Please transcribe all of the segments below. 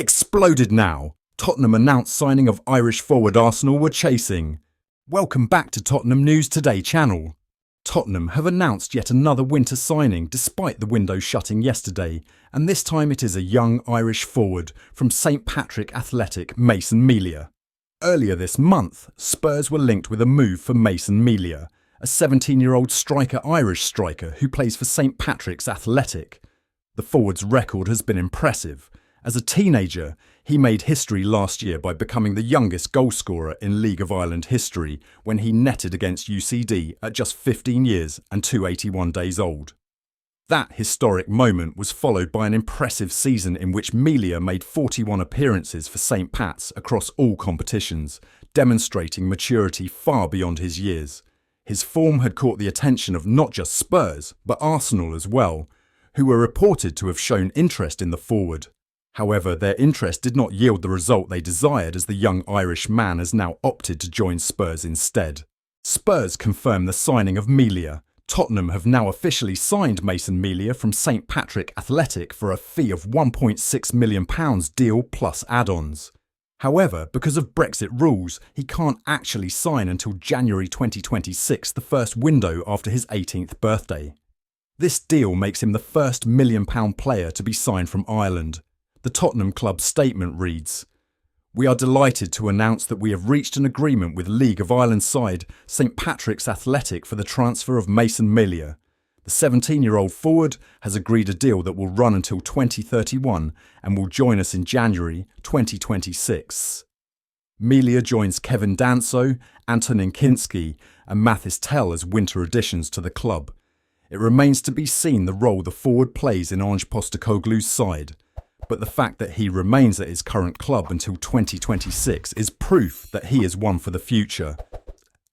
Exploded now. Tottenham announced signing of Irish forward Arsenal were chasing. Welcome back to Tottenham News Today channel. Tottenham have announced yet another winter signing despite the window shutting yesterday, and this time it is a young Irish forward from St Patrick Athletic, Mason Melia. Earlier this month, Spurs were linked with a move for Mason Melia, a 17-year-old Irish striker who plays for St Patrick's Athletic. The forward's record has been impressive. As a teenager, he made history last year by becoming the youngest goalscorer in League of Ireland history when he netted against UCD at just 15 years and 281 days old. That historic moment was followed by an impressive season in which Melia made 41 appearances for St Pat's across all competitions, demonstrating maturity far beyond his years. His form had caught the attention of not just Spurs, but Arsenal as well, who were reported to have shown interest in the forward. However, their interest did not yield the result they desired, as the young Irish man has now opted to join Spurs instead. Spurs confirmed the signing of Melia. Tottenham have now officially signed Mason Melia from St Patrick Athletic for a fee of £1.6 million deal plus add-ons. However, because of Brexit rules, he can't actually sign until January 2026, the first window after his 18th birthday. This deal makes him the first £1 million player to be signed from Ireland. The Tottenham club statement reads, "We are delighted to announce that we have reached an agreement with League of Ireland side St Patrick's Athletic for the transfer of Mason Melia. The 17-year-old forward has agreed a deal that will run until 2031 and will join us in January 2026. Melia joins Kevin Danso, Antonin Kinski and Mathis Tell as winter additions to the club. It remains to be seen the role the forward plays in Ange Postecoglou's side, but the fact that he remains at his current club until 2026 is proof that he is one for the future."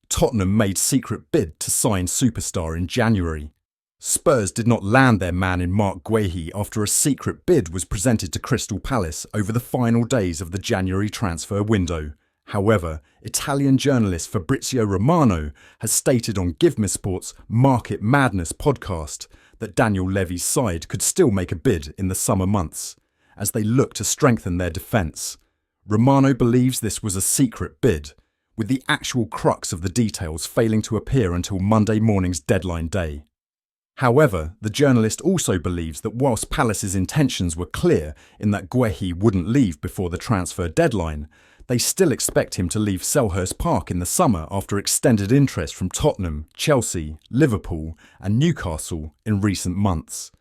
Tottenham made secret bid to sign superstar in January. Spurs did not land their man in Marc Guehi after a secret bid was presented to Crystal Palace over the final days of the January transfer window. However, Italian journalist Fabrizio Romano has stated on GIVEMESPORT's Market Madness podcast that Daniel Levy's side could still make a bid in the summer months, as they look to strengthen their defence. Romano believes this was a secret bid, with the actual crux of the details failing to appear until Monday morning's deadline day. However, the journalist also believes that whilst Palace's intentions were clear in that Guehi wouldn't leave before the transfer deadline, they still expect him to leave Selhurst Park in the summer after extended interest from Tottenham, Chelsea, Liverpool and Newcastle in recent months.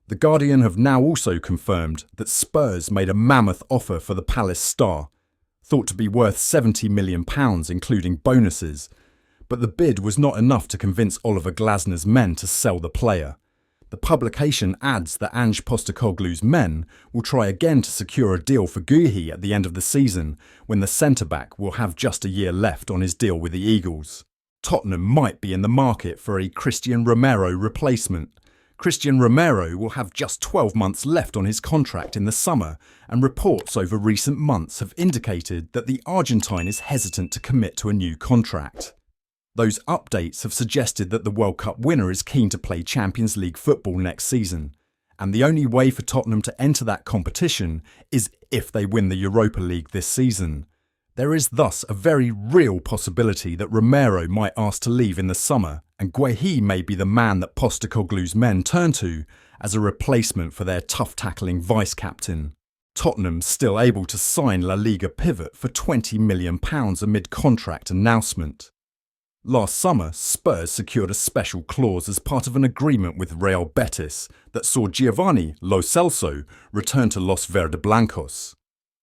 The Guardian have now also confirmed that Spurs made a mammoth offer for the Palace star, thought to be worth £70 million including bonuses, but the bid was not enough to convince Oliver Glasner's men to sell the player. The publication adds that Ange Postecoglou's men will try again to secure a deal for Guehi at the end of the season, when the centre-back will have just a year left on his deal with the Eagles. Tottenham might be in the market for a Cristian Romero replacement. Cristian Romero will have just 12 months left on his contract in the summer, and reports over recent months have indicated that the Argentine is hesitant to commit to a new contract. Those updates have suggested that the World Cup winner is keen to play Champions League football next season, and the only way for Tottenham to enter that competition is if they win the Europa League this season. There is thus a very real possibility that Romero might ask to leave in the summer, and Guehi may be the man that Postecoglou's men turn to as a replacement for their tough-tackling vice-captain. Tottenham still able to sign La Liga pivot for £20 million amid contract announcement. Last summer, Spurs secured a special clause as part of an agreement with Real Betis that saw Giovanni Lo Celso return to Los Verdeblancos.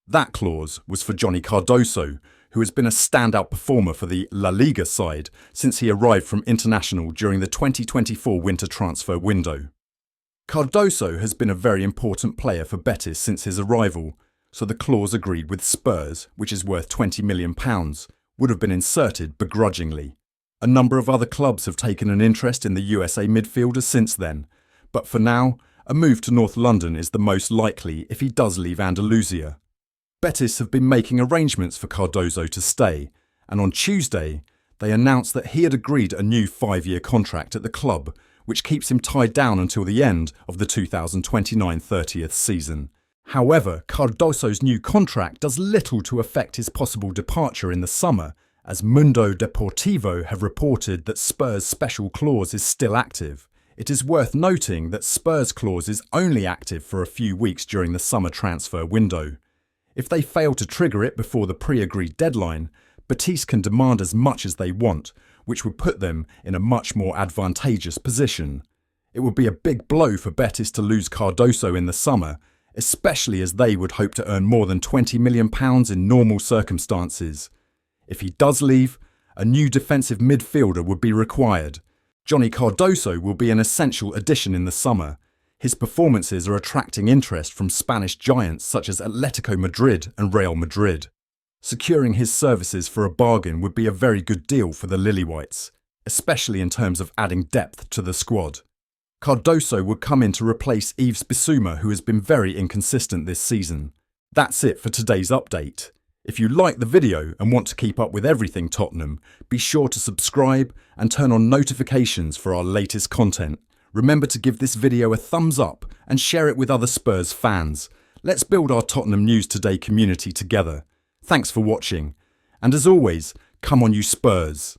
That clause was for Johnny Cardoso, who has been a standout performer for the La Liga side since he arrived from International during the 2024 winter transfer window. Cardoso has been a very important player for Betis since his arrival, so the clause agreed with Spurs, which is worth £20 million, would have been inserted begrudgingly. A number of other clubs have taken an interest in the USA midfielder since then, but for now, a move to North London is the most likely if he does leave Andalusia. Betis have been making arrangements for Cardoso to stay, and on Tuesday, they announced that he had agreed a new 5-year contract at the club, which keeps him tied down until the end of the 2029-30th season. However, Cardoso's new contract does little to affect his possible departure in the summer, as Mundo Deportivo have reported that Spurs' special clause is still active. It is worth noting that Spurs' clause is only active for a few weeks during the summer transfer window. If they fail to trigger it before the pre-agreed deadline, Betis can demand as much as they want, which would put them in a much more advantageous position. It would be a big blow for Betis to lose Cardoso in the summer, especially as they would hope to earn more than £20 million in normal circumstances. If he does leave, a new defensive midfielder would be required. Johnny Cardoso will be an essential addition in the summer. His performances are attracting interest from Spanish giants such as Atletico Madrid and Real Madrid. Securing his services for a bargain would be a very good deal for the Lilywhites, especially in terms of adding depth to the squad. Cardoso would come in to replace Yves Bissouma, who has been very inconsistent this season. That's it for today's update. If you like the video and want to keep up with everything Tottenham, be sure to subscribe and turn on notifications for our latest content. Remember to give this video a thumbs up and share it with other Spurs fans. Let's build our Tottenham News Today community together. Thanks for watching. And as always, come on you Spurs.